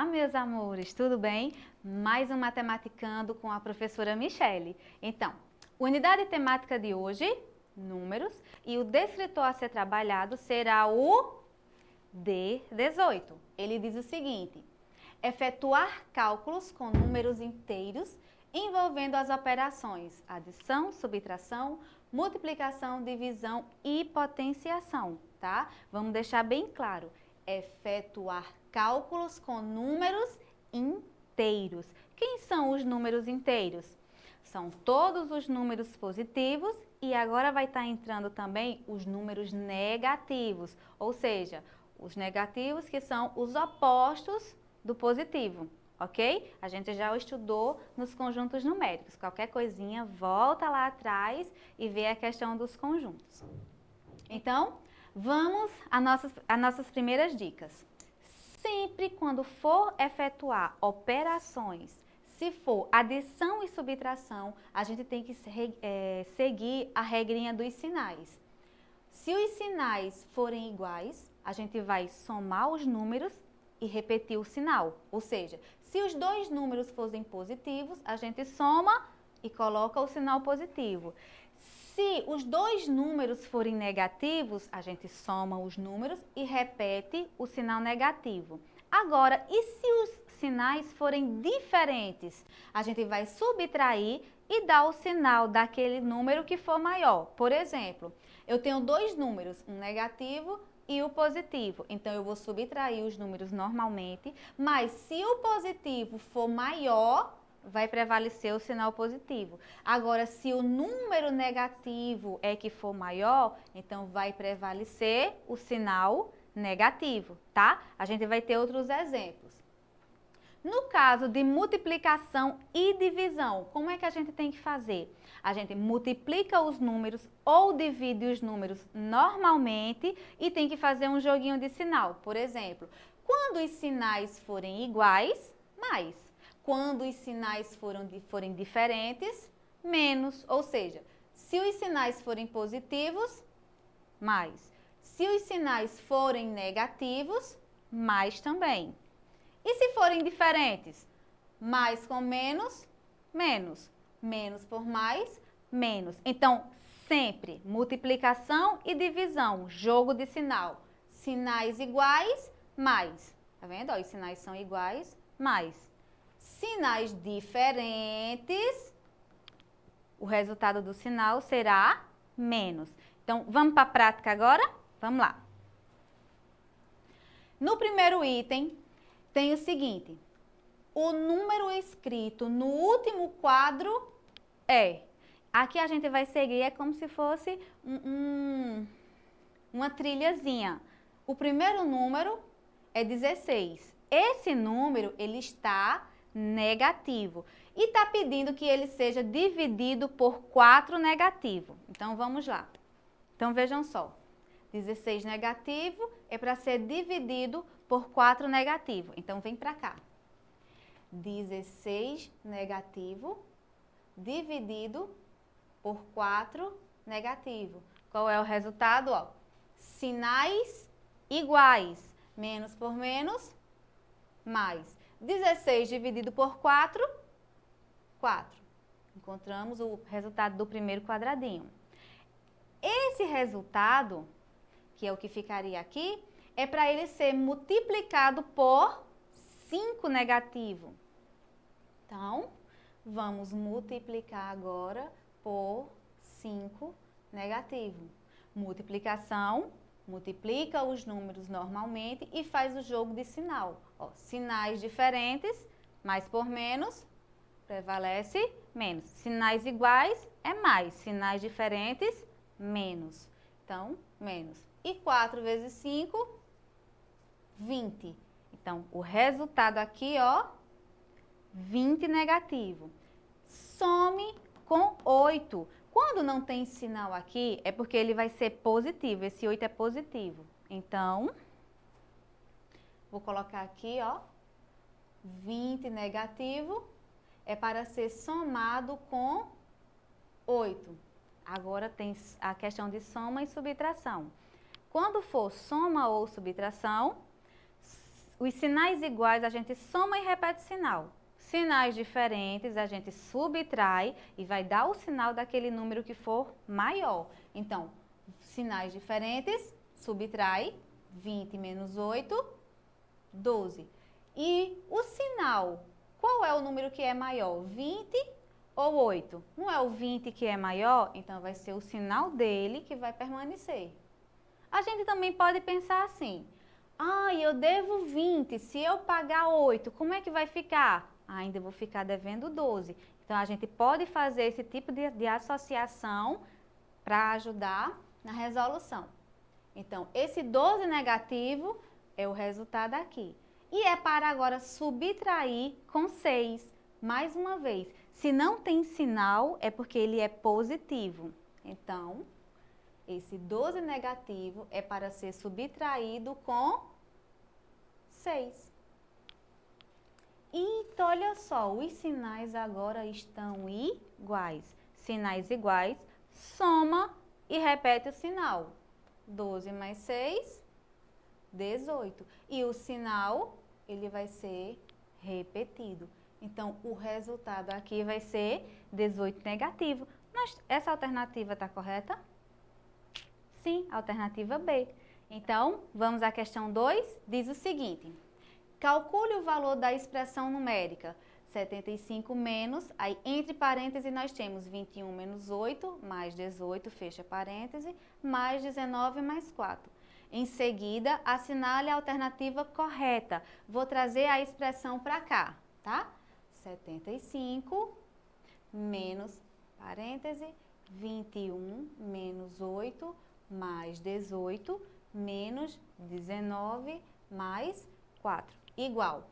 meus amores, tudo bem? Mais um Matematicando com a professora Michele. Então, unidade temática de hoje, números, e o descritor a ser trabalhado será o D18. Ele diz o seguinte: efetuar cálculos com números inteiros envolvendo as operações adição, subtração, multiplicação, divisão e potenciação, tá? Vamos deixar bem claro. Efetuar cálculos com números inteiros. Quem são os números inteiros? São todos os números positivos e agora vai estar entrando também os números negativos, ou seja, os negativos que são os opostos do positivo, ok? A gente já estudou nos conjuntos numéricos. Qualquer coisinha, volta lá atrás e vê a questão dos conjuntos. Então, vamos às nossas primeiras dicas. Sempre quando for efetuar operações, se for adição e subtração, a gente tem que seguir a regrinha dos sinais. Se os sinais forem iguais, a gente vai somar os números e repetir o sinal. Ou seja, se os dois números fossem positivos, a gente soma e coloca o sinal positivo. Se os dois números forem negativos, a gente soma os números e repete o sinal negativo. Agora, e se os sinais forem diferentes? A gente vai subtrair e dar o sinal daquele número que for maior. Por exemplo, eu tenho dois números, um negativo e o positivo. Então, eu vou subtrair os números normalmente, mas se o positivo for maior, vai prevalecer o sinal positivo. Agora, se o número negativo é que for maior, então vai prevalecer o sinal negativo, tá? A gente vai ter outros exemplos. No caso de multiplicação e divisão, como é que a gente tem que fazer? A gente multiplica os números ou divide os números normalmente e tem que fazer um joguinho de sinal. Por exemplo, quando os sinais forem iguais, mais. Quando os sinais forem diferentes, menos. Ou seja, se os sinais forem positivos, mais. Se os sinais forem negativos, mais também. E se forem diferentes? Mais com menos, menos. Menos por mais, menos. Então, sempre multiplicação e divisão, jogo de sinal. Sinais iguais, mais. Tá vendo? Ó, os sinais são iguais, mais. Sinais diferentes, o resultado do sinal será menos. Então, vamos para a prática agora? Vamos lá. No primeiro item, tem o seguinte: o número escrito no último quadro é... Aqui a gente vai seguir, é como se fosse uma trilhazinha. O primeiro número é 16. Esse número, ele está negativo. E está pedindo que ele seja dividido por 4 negativo. Então, vamos lá. Então, vejam só. 16 negativo é para ser dividido por 4 negativo. Então, vem para cá. 16 negativo dividido por 4 negativo. Qual é o resultado? Ó, sinais iguais. Menos por menos, mais. 16 dividido por 4, 4. Encontramos o resultado do primeiro quadradinho. Esse resultado, que é o que ficaria aqui, é para ele ser multiplicado por 5 negativo. Então, vamos multiplicar agora por 5 negativo. Multiplicação, multiplica os números normalmente e faz o jogo de sinal. Ó, sinais diferentes, mais por menos, prevalece menos. Sinais iguais é mais, sinais diferentes, menos. Então, menos. E 4 vezes 5, 20. Então, o resultado aqui, ó, 20 negativo. Some com 8. Quando não tem sinal aqui, é porque ele vai ser positivo. Esse 8 é positivo. Então, vou colocar aqui, ó, 20 negativo é para ser somado com 8. Agora tem a questão de soma e subtração. Quando for soma ou subtração, os sinais iguais a gente soma e repete o sinal. Sinais diferentes a gente subtrai e vai dar o sinal daquele número que for maior. Então, sinais diferentes, subtrai 20 menos 8, 12. E o sinal, qual é o número que é maior? 20 ou 8? Não é o 20 que é maior? Então, vai ser o sinal dele que vai permanecer. A gente também pode pensar assim, eu devo 20, se eu pagar 8, como é que vai ficar? Ainda vou ficar devendo 12. Então, a gente pode fazer esse tipo de associação para ajudar na resolução. Então, esse 12 negativo é o resultado aqui. E é para agora subtrair com 6. Mais uma vez, se não tem sinal, é porque ele é positivo. Então, esse 12 negativo é para ser subtraído com 6. E olha só, os sinais agora estão iguais. Sinais iguais, soma e repete o sinal. 12 mais 6, 18. E o sinal, ele vai ser repetido. Então, o resultado aqui vai ser 18 negativo. Essa alternativa está correta? Sim, alternativa B. Então, vamos à questão 2, diz o seguinte. Calcule o valor da expressão numérica 75 menos, aí entre parênteses nós temos 21 menos 8, mais 18, fecha parêntese, mais 19 mais 4. Em seguida, assinale a alternativa correta. Vou trazer a expressão para cá, tá? 75 menos, parêntese, 21 menos 8, mais 18, menos 19, mais 4. Igual.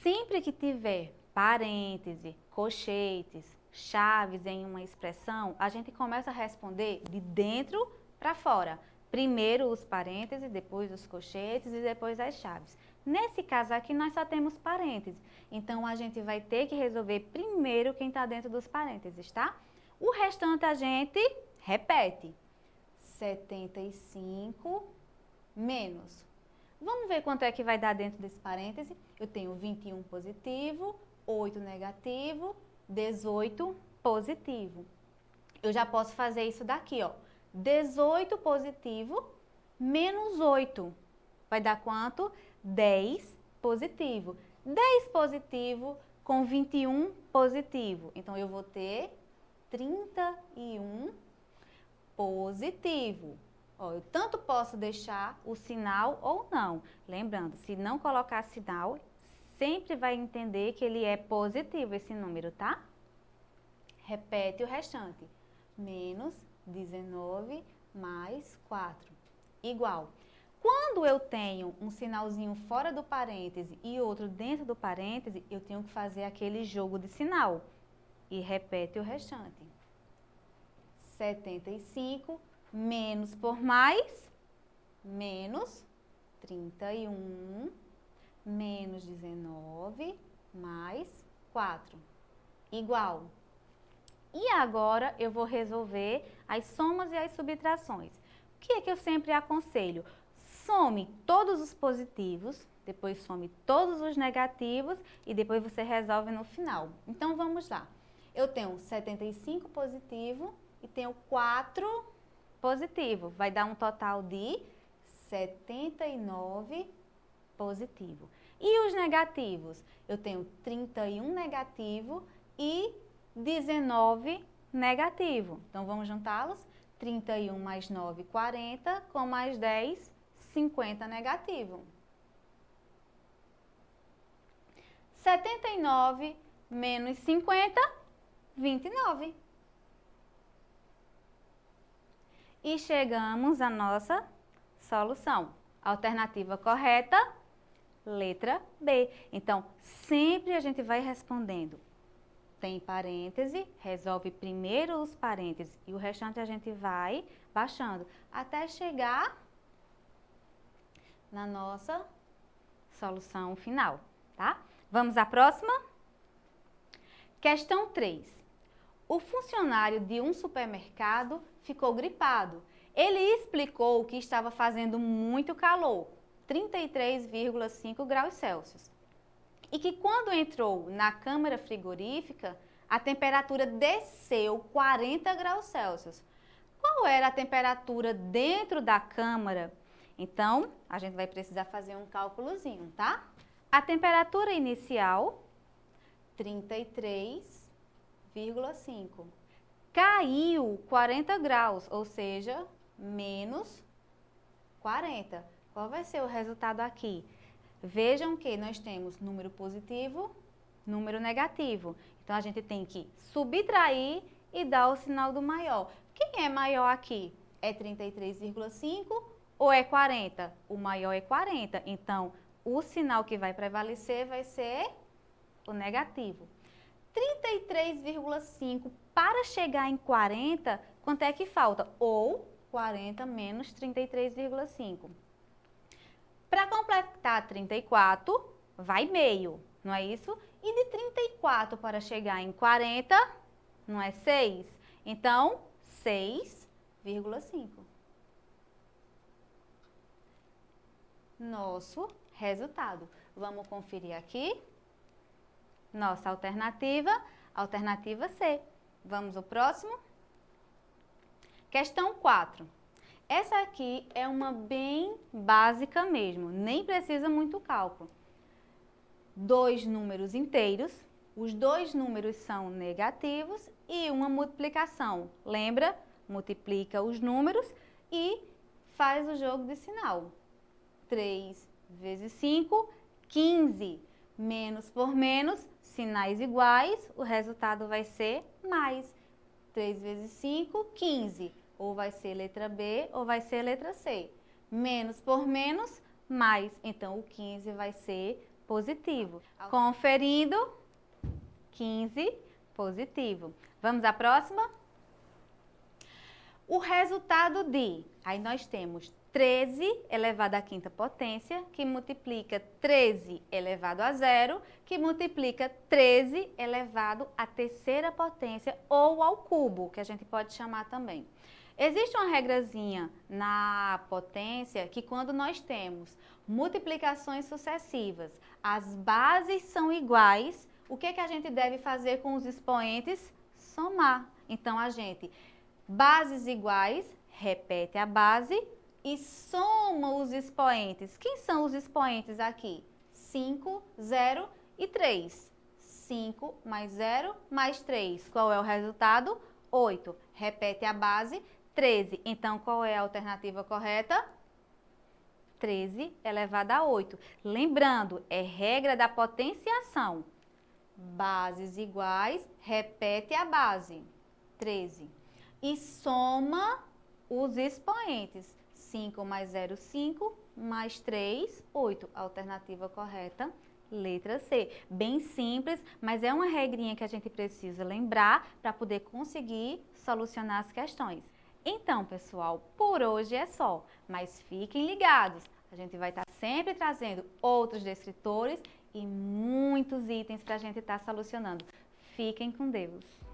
Sempre que tiver parêntese, colchetes, chaves em uma expressão, a gente começa a responder de dentro para fora. Primeiro os parênteses, depois os colchetes e depois as chaves. Nesse caso aqui, nós só temos parênteses. Então, a gente vai ter que resolver primeiro quem está dentro dos parênteses, tá? O restante a gente repete. 75 menos. Vamos ver quanto é que vai dar dentro desse parêntese? Eu tenho 21 positivo, 8 negativo, 18 positivo. Eu já posso fazer isso daqui, ó. 18 positivo menos 8. Vai dar quanto? 10 positivo. 10 positivo com 21 positivo. Então, eu vou ter 31 positivo. Ó, eu tanto posso deixar o sinal ou não. Lembrando, se não colocar sinal, sempre vai entender que ele é positivo esse número, tá? Repete o restante. Menos 19 mais 4. Igual. Quando eu tenho um sinalzinho fora do parêntese e outro dentro do parêntese, eu tenho que fazer aquele jogo de sinal. E repete o restante. 75 menos por mais, menos 31, menos 19, mais 4, igual. E agora eu vou resolver as somas e as subtrações. O que é que eu sempre aconselho? Some todos os positivos, depois some todos os negativos e depois você resolve no final. Então, vamos lá. Eu tenho 75 positivo e tenho 4 positivo. Vai dar um total de 79 positivo. E os negativos? Eu tenho 31 negativo e 19 negativo. Então, vamos juntá-los. 31 mais 9, 40, com mais 10, 50 negativo. 79 menos 50, 29. E chegamos à nossa solução. Alternativa correta, letra B. Então, sempre a gente vai respondendo. Tem parêntese, resolve primeiro os parênteses e o restante a gente vai baixando até chegar na nossa solução final, tá? Vamos à próxima? Questão 3. O funcionário de um supermercado ficou gripado. Ele explicou que estava fazendo muito calor, 33,5 graus Celsius. E que quando entrou na câmara frigorífica, a temperatura desceu 40 graus Celsius. Qual era a temperatura dentro da câmara? Então, a gente vai precisar fazer um cálculozinho, tá? A temperatura inicial, 33,5. Caiu 40 graus, ou seja, menos 40. Qual vai ser o resultado aqui? Vejam que nós temos número positivo, número negativo. Então, a gente tem que subtrair e dar o sinal do maior. Quem é maior aqui? É 33,5 ou é 40? O maior é 40. Então, o sinal que vai prevalecer vai ser o negativo. 33,5 para chegar em 40, quanto é que falta? Ou 40 menos 33,5. Para completar 34, vai meio, não é isso? E de 34 para chegar em 40, não é 6? Então, 6,5. Nosso resultado. Vamos conferir aqui. Nossa alternativa C. Vamos ao próximo? Questão 4. Essa aqui é uma bem básica mesmo, nem precisa muito cálculo. Dois números inteiros, os dois números são negativos e uma multiplicação. Lembra? Multiplica os números e faz o jogo de sinal. 3 vezes 5, 15. Menos por menos, sinais iguais, o resultado vai ser mais. 3 vezes 5, 15. Ou vai ser letra B ou vai ser letra C. Menos por menos, mais. Então, o 15 vai ser positivo. Conferindo, 15 positivo. Vamos à próxima? O resultado de, aí nós temos 13 elevado à quinta potência, que multiplica 13 elevado a zero, que multiplica 13 elevado à terceira potência ou ao cubo, que a gente pode chamar também. Existe uma regrazinha na potência que quando nós temos multiplicações sucessivas, as bases são iguais, o que a gente deve fazer com os expoentes? Somar. Então, a gente, bases iguais, repete a base e soma os expoentes. Quem são os expoentes aqui? 5, 0 e 3. 5 mais 0 mais 3. Qual é o resultado? 8. Repete a base, 13. Então, qual é a alternativa correta? 13 elevado a 8. Lembrando, é regra da potenciação. Bases iguais, repete a base, 13. E soma os expoentes. 5 mais 0, 5, mais 3, 8. Alternativa correta, letra C. Bem simples, mas é uma regrinha que a gente precisa lembrar para poder conseguir solucionar as questões. Então, pessoal, por hoje é só, mas fiquem ligados. A gente vai estar sempre trazendo outros descritores e muitos itens para a gente estar solucionando. Fiquem com Deus!